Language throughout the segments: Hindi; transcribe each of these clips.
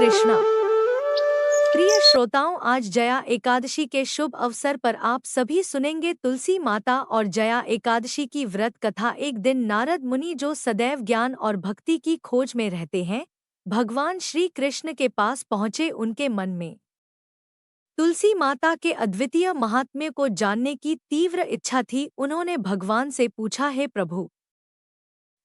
कृष्णा। प्रिय श्रोताओं, आज जया एकादशी के शुभ अवसर पर आप सभी सुनेंगे तुलसी माता और जया एकादशी की व्रत कथा। एक दिन नारद मुनि, जो सदैव ज्ञान और भक्ति की खोज में रहते हैं, भगवान श्री कृष्ण के पास पहुँचे। उनके मन में तुलसी माता के अद्वितीय महात्म्य को जानने की तीव्र इच्छा थी। उन्होंने भगवान से पूछा, हे प्रभु,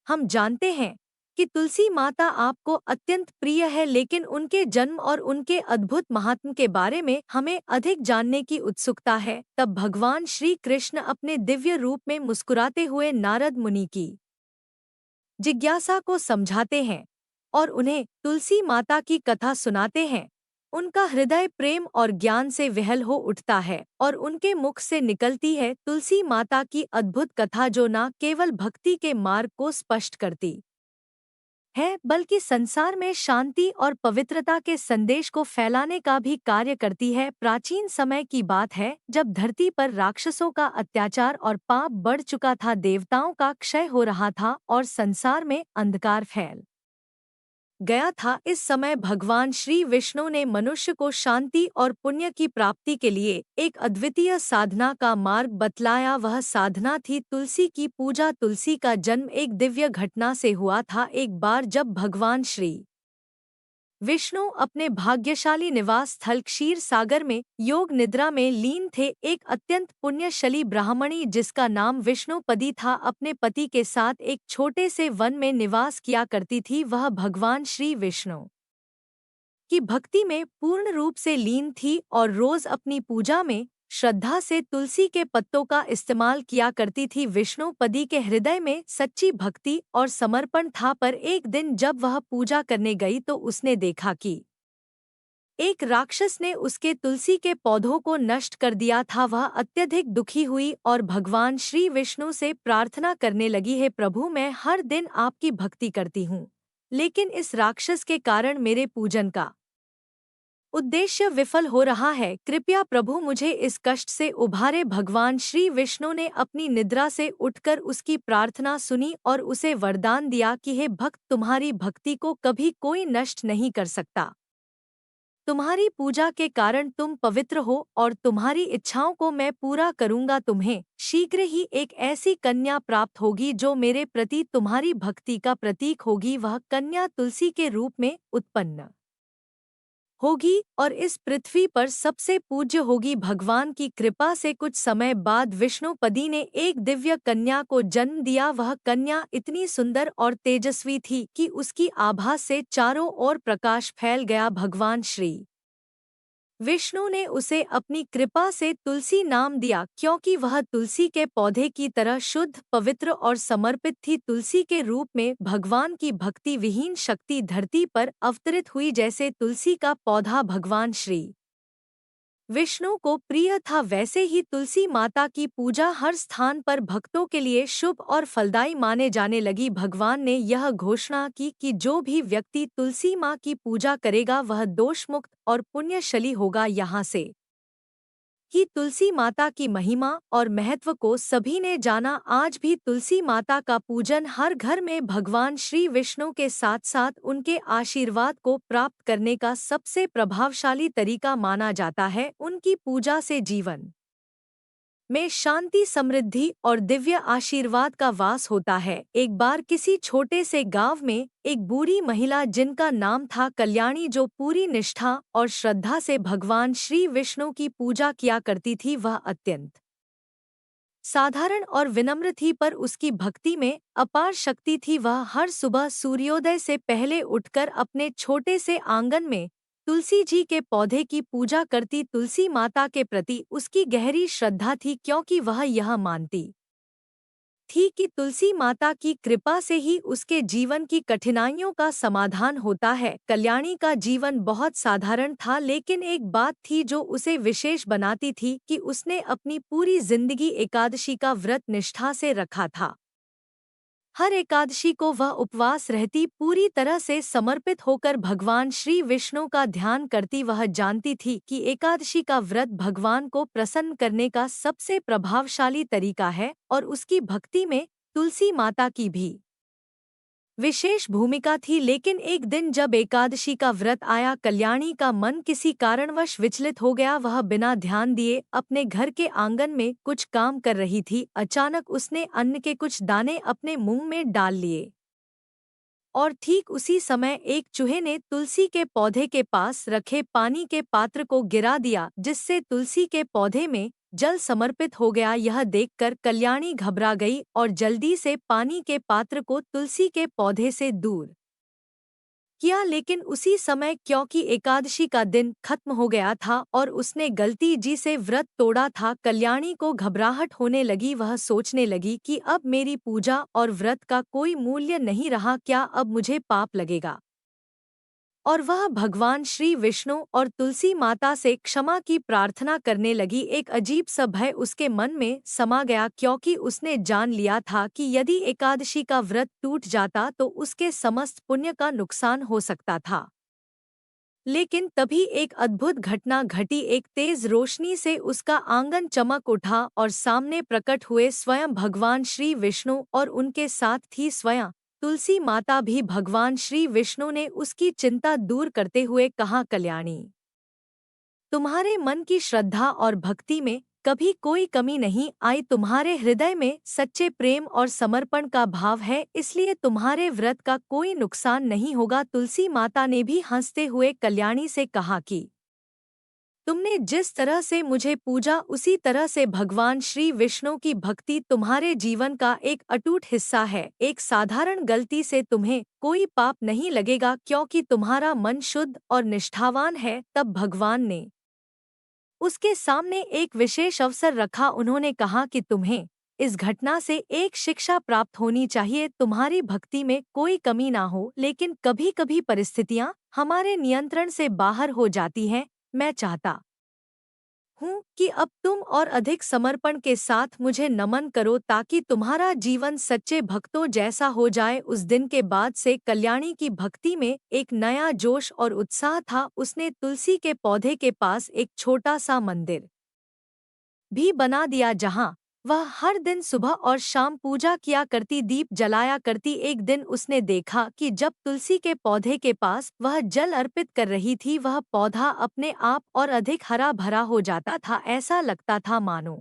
हम जानते हैं कि तुलसी माता आपको अत्यंत प्रिय है, लेकिन उनके जन्म और उनके अद्भुत महात्म के बारे में हमें अधिक जानने की उत्सुकता है। तब भगवान श्री कृष्ण अपने दिव्य रूप में मुस्कुराते हुए नारद मुनि की जिज्ञासा को समझाते हैं और उन्हें तुलसी माता की कथा सुनाते हैं। उनका हृदय प्रेम और ज्ञान से विहल हो उठता है और उनके मुख से निकलती है तुलसी माता की अद्भुत कथा, जो न केवल भक्ति के मार्ग को स्पष्ट करती है, बल्कि संसार में शांति और पवित्रता के संदेश को फैलाने का भी कार्य करती है। प्राचीन समय की बात है, जब धरती पर राक्षसों का अत्याचार और पाप बढ़ चुका था, देवताओं का क्षय हो रहा था और संसार में अंधकार फैल गया था। इस समय भगवान श्री विष्णु ने मनुष्य को शांति और पुण्य की प्राप्ति के लिए एक अद्वितीय साधना का मार्ग बतलाया। वह साधना थी तुलसी की पूजा। तुलसी का जन्म एक दिव्य घटना से हुआ था। एक बार जब भगवान श्री विष्णु अपने भाग्यशाली निवास स्थल क्षीर सागर में योग निद्रा में लीन थे, एक अत्यंत पुण्यशाली ब्राह्मणी जिसका नाम विष्णुपदी था, अपने पति के साथ एक छोटे से वन में निवास किया करती थी। वह भगवान श्री विष्णु की भक्ति में पूर्ण रूप से लीन थी और रोज अपनी पूजा में श्रद्धा से तुलसी के पत्तों का इस्तेमाल किया करती थी। विष्णुपदी के हृदय में सच्ची भक्ति और समर्पण था, पर एक दिन जब वह पूजा करने गई तो उसने देखा कि एक राक्षस ने उसके तुलसी के पौधों को नष्ट कर दिया था। वह अत्यधिक दुखी हुई और भगवान श्री विष्णु से प्रार्थना करने लगी, हे प्रभु, मैं हर दिन आपकी भक्ति करती हूँ, लेकिन इस राक्षस के कारण मेरे पूजन का उद्देश्य विफल हो रहा है। कृपया प्रभु मुझे इस कष्ट से उभारे। भगवान श्री विष्णु ने अपनी निद्रा से उठकर उसकी प्रार्थना सुनी और उसे वरदान दिया कि हे भक्त, तुम्हारी भक्ति को कभी कोई नष्ट नहीं कर सकता। तुम्हारी पूजा के कारण तुम पवित्र हो और तुम्हारी इच्छाओं को मैं पूरा करूंगा। तुम्हें शीघ्र ही एक ऐसी कन्या प्राप्त होगी जो मेरे प्रति तुम्हारी भक्ति का प्रतीक होगी। वह कन्या तुलसी के रूप में उत्पन्न होगी और इस पृथ्वी पर सबसे पूज्य होगी। भगवान की कृपा से कुछ समय बाद विष्णुपदी ने एक दिव्य कन्या को जन्म दिया। वह कन्या इतनी सुंदर और तेजस्वी थी कि उसकी आभा से चारों ओर प्रकाश फैल गया। भगवान श्री विष्णु ने उसे अपनी कृपा से तुलसी नाम दिया, क्योंकि वह तुलसी के पौधे की तरह शुद्ध, पवित्र और समर्पित थी। तुलसी के रूप में भगवान की भक्ति विहीन शक्ति धरती पर अवतरित हुई। जैसे तुलसी का पौधा भगवान श्री विष्णु को प्रिय था, वैसे ही तुलसी माता की पूजा हर स्थान पर भक्तों के लिए शुभ और फलदायी माने जाने लगी। भगवान ने यह घोषणा की कि जो भी व्यक्ति तुलसी माँ की पूजा करेगा वह दोषमुक्त और पुण्यशाली होगा। यहाँ से ही तुलसी माता की महिमा और महत्व को सभी ने जाना। आज भी तुलसी माता का पूजन हर घर में भगवान श्री विष्णु के साथ साथ उनके आशीर्वाद को प्राप्त करने का सबसे प्रभावशाली तरीका माना जाता है। उनकी पूजा से जीवन में शांति, समृद्धि और दिव्य आशीर्वाद का वास होता है। एक बार किसी छोटे से गांव में एक बूढ़ी महिला जिनका नाम था कल्याणी, जो पूरी निष्ठा और श्रद्धा से भगवान श्री विष्णु की पूजा किया करती थी। वह अत्यंत साधारण और विनम्र थी, पर उसकी भक्ति में अपार शक्ति थी। वह हर सुबह सूर्योदय से पहले उठकर अपने छोटे से आंगन में तुलसी जी के पौधे की पूजा करती। तुलसी माता के प्रति उसकी गहरी श्रद्धा थी, क्योंकि वह यह मानती थी कि तुलसी माता की कृपा से ही उसके जीवन की कठिनाइयों का समाधान होता है। कल्याणी का जीवन बहुत साधारण था, लेकिन एक बात थी जो उसे विशेष बनाती थी कि उसने अपनी पूरी जिंदगी एकादशी का व्रत निष्ठा से रखा था। हर एकादशी को वह उपवास रहती, पूरी तरह से समर्पित होकर भगवान श्री विष्णु का ध्यान करती। वह जानती थी कि एकादशी का व्रत भगवान को प्रसन्न करने का सबसे प्रभावशाली तरीका है और उसकी भक्ति में तुलसी माता की भी विशेष भूमिका थी। लेकिन एक दिन जब एकादशी का व्रत आया, कल्याणी का मन किसी कारणवश विचलित हो गया। वह बिना ध्यान दिए अपने घर के आंगन में कुछ काम कर रही थी। अचानक उसने अन्न के कुछ दाने अपने मुंह में डाल लिए और ठीक उसी समय एक चूहे ने तुलसी के पौधे के पास रखे पानी के पात्र को गिरा दिया, जिससे तुलसी के पौधे में जल समर्पित हो गया। यह देखकर कल्याणी घबरा गई और जल्दी से पानी के पात्र को तुलसी के पौधे से दूर किया। लेकिन उसी समय, क्योंकि एकादशी का दिन खत्म हो गया था और उसने गलती जी से व्रत तोड़ा था, कल्याणी को घबराहट होने लगी। वह सोचने लगी कि अब मेरी पूजा और व्रत का कोई मूल्य नहीं रहा, क्या अब मुझे पाप लगेगा? और वह भगवान श्री विष्णु और तुलसी माता से क्षमा की प्रार्थना करने लगी। एक अजीब सा भय उसके मन में समा गया, क्योंकि उसने जान लिया था कि यदि एकादशी का व्रत टूट जाता तो उसके समस्त पुण्य का नुकसान हो सकता था। लेकिन तभी एक अद्भुत घटना घटी। एक तेज रोशनी से उसका आंगन चमक उठा और सामने प्रकट हुए स्वयं भगवान श्री विष्णु और उनके साथ थी स्वयं तुलसी माता भी। भगवान श्री विष्णु ने उसकी चिंता दूर करते हुए कहा, कल्याणी, तुम्हारे मन की श्रद्धा और भक्ति में कभी कोई कमी नहीं आई। तुम्हारे हृदय में सच्चे प्रेम और समर्पण का भाव है, इसलिए तुम्हारे व्रत का कोई नुकसान नहीं होगा। तुलसी माता ने भी हंसते हुए कल्याणी से कहा कि तुमने जिस तरह से मुझे पूजा, उसी तरह से भगवान श्री विष्णु की भक्ति तुम्हारे जीवन का एक अटूट हिस्सा है। एक साधारण गलती से तुम्हें कोई पाप नहीं लगेगा, क्योंकि तुम्हारा मन शुद्ध और निष्ठावान है। तब भगवान ने उसके सामने एक विशेष अवसर रखा। उन्होंने कहा कि तुम्हें इस घटना से एक शिक्षा प्राप्त होनी चाहिए। तुम्हारी भक्ति में कोई कमी ना हो, लेकिन कभी-कभी परिस्थितियां हमारे नियंत्रण से बाहर हो जाती हैं। मैं चाहता हूँ कि अब तुम और अधिक समर्पण के साथ मुझे नमन करो, ताकि तुम्हारा जीवन सच्चे भक्तों जैसा हो जाए। उस दिन के बाद से कल्याणी की भक्ति में एक नया जोश और उत्साह था। उसने तुलसी के पौधे के पास एक छोटा सा मंदिर भी बना दिया, जहाँ वह हर दिन सुबह और शाम पूजा किया करती, दीप जलाया करती। एक दिन उसने देखा कि जब तुलसी के पौधे के पास वह जल अर्पित कर रही थी, वह पौधा अपने आप और अधिक हरा भरा हो जाता था। ऐसा लगता था मानो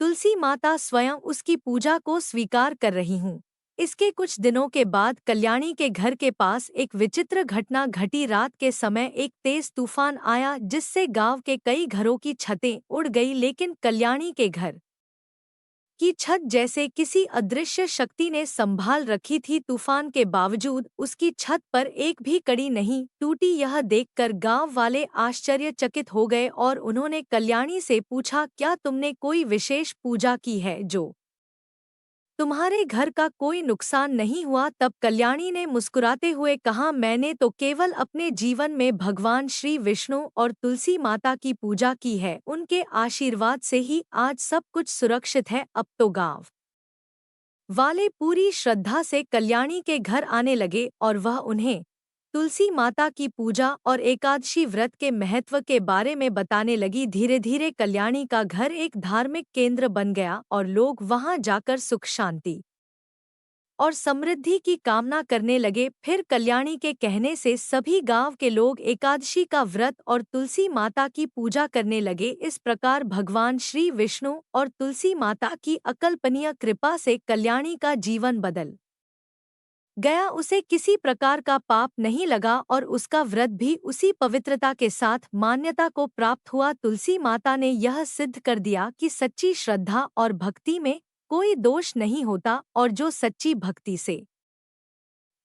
तुलसी माता स्वयं उसकी पूजा को स्वीकार कर रही हूँ। इसके कुछ दिनों के बाद कल्याणी के घर के पास एक विचित्र घटना घटी। रात के समय एक तेज तूफान आया, जिससे गांव के कई घरों की छतें उड़ गई। लेकिन कल्याणी के घर की छत जैसे किसी अदृश्य शक्ति ने संभाल रखी थी। तूफान के बावजूद उसकी छत पर एक भी कड़ी नहीं टूटी। यह देखकर गांव वाले आश्चर्यचकित हो गए और उन्होंने कल्याणी से पूछा, क्या तुमने कोई विशेष पूजा की है जो तुम्हारे घर का कोई नुकसान नहीं हुआ? तब कल्याणी ने मुस्कुराते हुए कहा, मैंने तो केवल अपने जीवन में भगवान श्री विष्णु और तुलसी माता की पूजा की है। उनके आशीर्वाद से ही आज सब कुछ सुरक्षित है। अब तो गांव वाले पूरी श्रद्धा से कल्याणी के घर आने लगे और वह उन्हें तुलसी माता की पूजा और एकादशी व्रत के महत्व के बारे में बताने लगी। धीरे धीरे कल्याणी का घर एक धार्मिक केंद्र बन गया और लोग वहां जाकर सुख, शांति और समृद्धि की कामना करने लगे। फिर कल्याणी के कहने से सभी गांव के लोग एकादशी का व्रत और तुलसी माता की पूजा करने लगे। इस प्रकार भगवान श्री विष्णु और तुलसी माता की अकल्पनीय कृपा से कल्याणी का जीवन बदल गया। उसे किसी प्रकार का पाप नहीं लगा और उसका व्रत भी उसी पवित्रता के साथ मान्यता को प्राप्त हुआ। तुलसी माता ने यह सिद्ध कर दिया कि सच्ची श्रद्धा और भक्ति में कोई दोष नहीं होता और जो सच्ची भक्ति से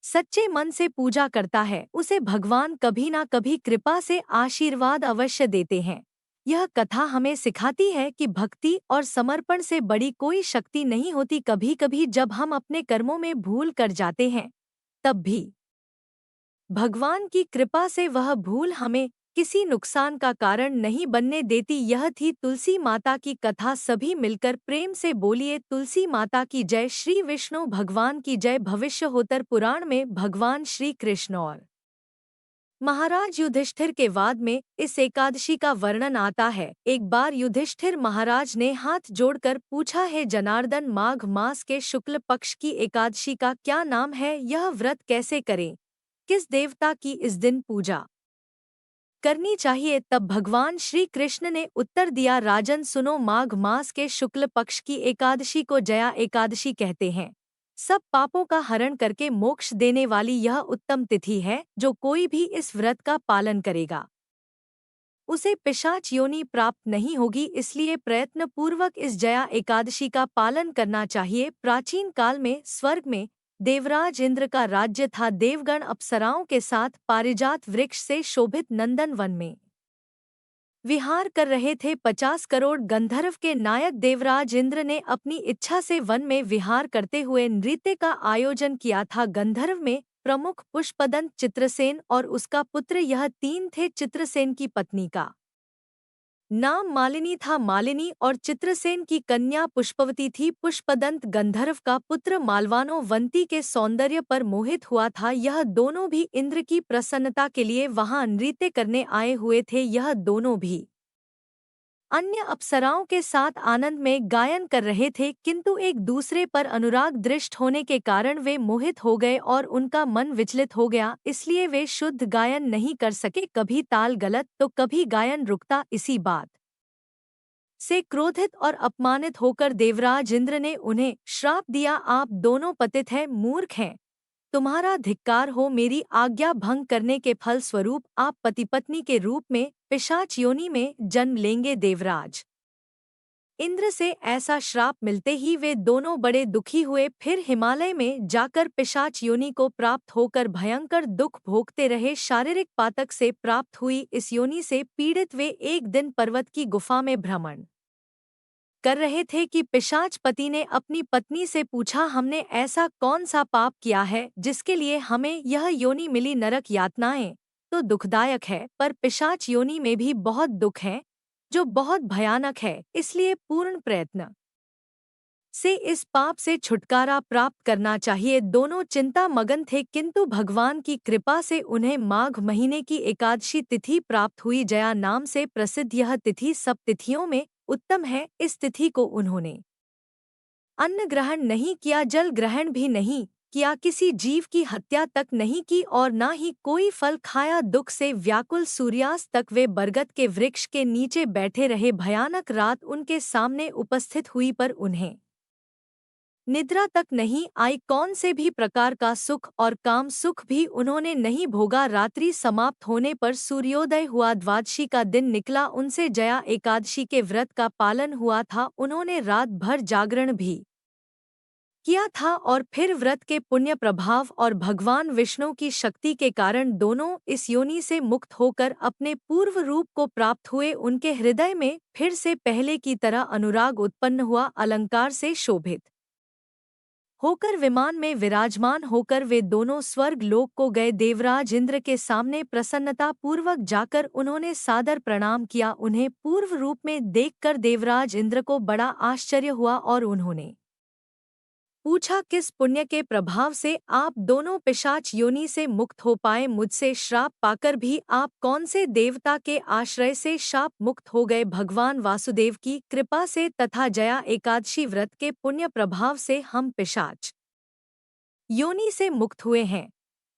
सच्चे मन से पूजा करता है, उसे भगवान कभी ना कभी कृपा से आशीर्वाद अवश्य देते हैं। यह कथा हमें सिखाती है कि भक्ति और समर्पण से बड़ी कोई शक्ति नहीं होती। कभी कभी जब हम अपने कर्मों में भूल कर जाते हैं, तब भी भगवान की कृपा से वह भूल हमें किसी नुकसान का कारण नहीं बनने देती। यह थी तुलसी माता की कथा। सभी मिलकर प्रेम से बोलिए, तुलसी माता की जय, श्री विष्णु भगवान की जय। भविष्य होतर पुराण में भगवान श्री कृष्ण और महाराज युधिष्ठिर के वाद में इस एकादशी का वर्णन आता है। एक बार युधिष्ठिर महाराज ने हाथ जोड़कर पूछा, है जनार्दन, माघ मास के शुक्ल पक्ष की एकादशी का क्या नाम है? यह व्रत कैसे करें? किस देवता की इस दिन पूजा करनी चाहिए? तब भगवान श्री कृष्ण ने उत्तर दिया, राजन सुनो, माघ मास के शुक्ल पक्ष की एकादशी को जया एकादशी कहते हैं। सब पापों का हरण करके मोक्ष देने वाली यह उत्तम तिथि है। जो कोई भी इस व्रत का पालन करेगा उसे पिशाच योनि प्राप्त नहीं होगी, इसलिए प्रयत्न पूर्वक इस जया एकादशी का पालन करना चाहिए। प्राचीन काल में स्वर्ग में देवराज इंद्र का राज्य था। देवगण अप्सराओं के साथ पारिजात वृक्ष से शोभित नंदन वन में विहार कर रहे थे। 50 करोड़ गंधर्व के नायक देवराज इंद्र ने अपनी इच्छा से वन में विहार करते हुए नृत्य का आयोजन किया था। गंधर्व में प्रमुख पुष्पदंत, चित्रसेन और उसका पुत्र, यह तीन थे। चित्रसेन की पत्नी का नाम मालिनी था। मालिनी और चित्रसेन की कन्या पुष्पवती थी। पुष्पदंत गंधर्व का पुत्र मालवानोवंती के सौंदर्य पर मोहित हुआ था। यह दोनों भी इंद्र की प्रसन्नता के लिए वहां नृत्य करने आए हुए थे। यह दोनों भी अन्य अप्सराओं के साथ आनंद में गायन कर रहे थे, किंतु एक दूसरे पर अनुराग दृष्ट होने के कारण वे मोहित हो गए और उनका मन विचलित हो गया। इसलिए वे शुद्ध गायन नहीं कर सके। कभी ताल गलत तो कभी गायन रुकता। इसी बात से क्रोधित और अपमानित होकर देवराज इंद्र ने उन्हें श्राप दिया, आप दोनों पतित हैं, मूर्ख हैं, तुम्हारा धिक्कार हो। मेरी आज्ञा भंग करने के फल स्वरूप आप पति पत्नी के रूप में पिशाच योनि में जन्म लेंगे। देवराज इंद्र से ऐसा श्राप मिलते ही वे दोनों बड़े दुखी हुए। फिर हिमालय में जाकर पिशाच योनि को प्राप्त होकर भयंकर दुख भोगते रहे। शारीरिक पातक से प्राप्त हुई इस योनि से पीड़ित वे एक दिन पर्वत की गुफा में भ्रमण कर रहे थे कि पिशाच पति ने अपनी पत्नी से पूछा, हमने ऐसा कौन सा पाप किया है जिसके लिए हमें यह योनि मिली? नरक यातनाएं तो दुखदायक है, पर पिशाच योनि में भी बहुत दुख है जो बहुत भयानक है। इसलिए पूर्ण प्रयत्न से इस पाप से छुटकारा प्राप्त करना चाहिए। दोनों चिंता मगन थे, किंतु भगवान की कृपा से उन्हें माघ महीने की एकादशी तिथि प्राप्त हुई। जया नाम से प्रसिद्ध यह तिथि सब तिथियों में उत्तम है। इस तिथि को उन्होंने अन्न ग्रहण नहीं किया, जल ग्रहण भी नहीं किया, किसी जीव की हत्या तक नहीं की और न ही कोई फल खाया। दुख से व्याकुल सूर्यास्त तक वे बरगद के वृक्ष के नीचे बैठे रहे। भयानक रात उनके सामने उपस्थित हुई, पर उन्हें निद्रा तक नहीं आई। कौन से भी प्रकार का सुख और काम सुख भी उन्होंने नहीं भोगा। रात्रि समाप्त होने पर सूर्योदय हुआ। द्वादशी का दिन निकला। उनसे जया एकादशी के व्रत का पालन हुआ था। उन्होंने रात भर जागरण भी किया था और फिर व्रत के पुण्य प्रभाव और भगवान विष्णु की शक्ति के कारण दोनों इस योनि से मुक्त होकर अपने पूर्व रूप को प्राप्त हुए। उनके हृदय में फिर से पहले की तरह अनुराग उत्पन्न हुआ। अलंकार से शोभित होकर विमान में विराजमान होकर वे दोनों स्वर्ग लोक को गए। देवराज इंद्र के सामने प्रसन्नता पूर्वक जाकर उन्होंने सादर प्रणाम किया। उन्हें पूर्व रूप में देखकर देवराज इंद्र को बड़ा आश्चर्य हुआ और उन्होंने पूछा, किस पुण्य के प्रभाव से आप दोनों पिशाच योनि से मुक्त हो पाए? मुझसे श्राप पाकर भी आप कौन से देवता के आश्रय से शाप मुक्त हो गए? भगवान वासुदेव की कृपा से तथा जया एकादशी व्रत के पुण्य प्रभाव से हम पिशाच योनि से मुक्त हुए हैं।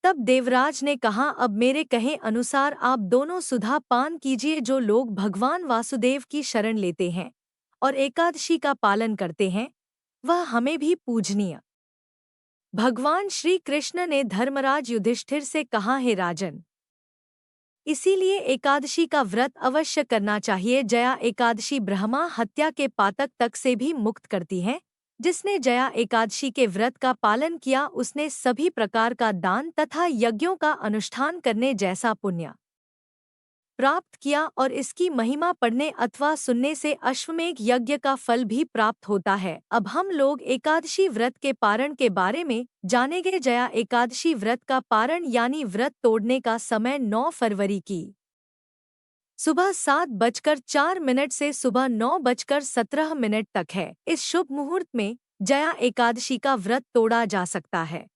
तब देवराज ने कहा, अब मेरे कहे अनुसार आप दोनों सुधा पान कीजिए। जो लोग भगवान वासुदेव की शरण लेते हैं और एकादशी का पालन करते हैं वह हमें भी पूजनीय। भगवान श्री कृष्ण ने धर्मराज युधिष्ठिर से कहा, हे राजन, इसीलिए एकादशी का व्रत अवश्य करना चाहिए। जया एकादशी ब्रह्मा हत्या के पातक तक से भी मुक्त करती है। जिसने जया एकादशी के व्रत का पालन किया उसने सभी प्रकार का दान तथा यज्ञों का अनुष्ठान करने जैसा पुण्य प्राप्त किया और इसकी महिमा पढ़ने अथवा सुनने से अश्वमेघ यज्ञ का फल भी प्राप्त होता है। अब हम लोग एकादशी व्रत के पारण के बारे में जानेंगे। जया एकादशी व्रत का पारण यानी व्रत तोड़ने का समय 9 फरवरी की सुबह 7:04 से सुबह 9:17 तक है। इस शुभ मुहूर्त में जया एकादशी का व्रत तोड़ा जा सकता है।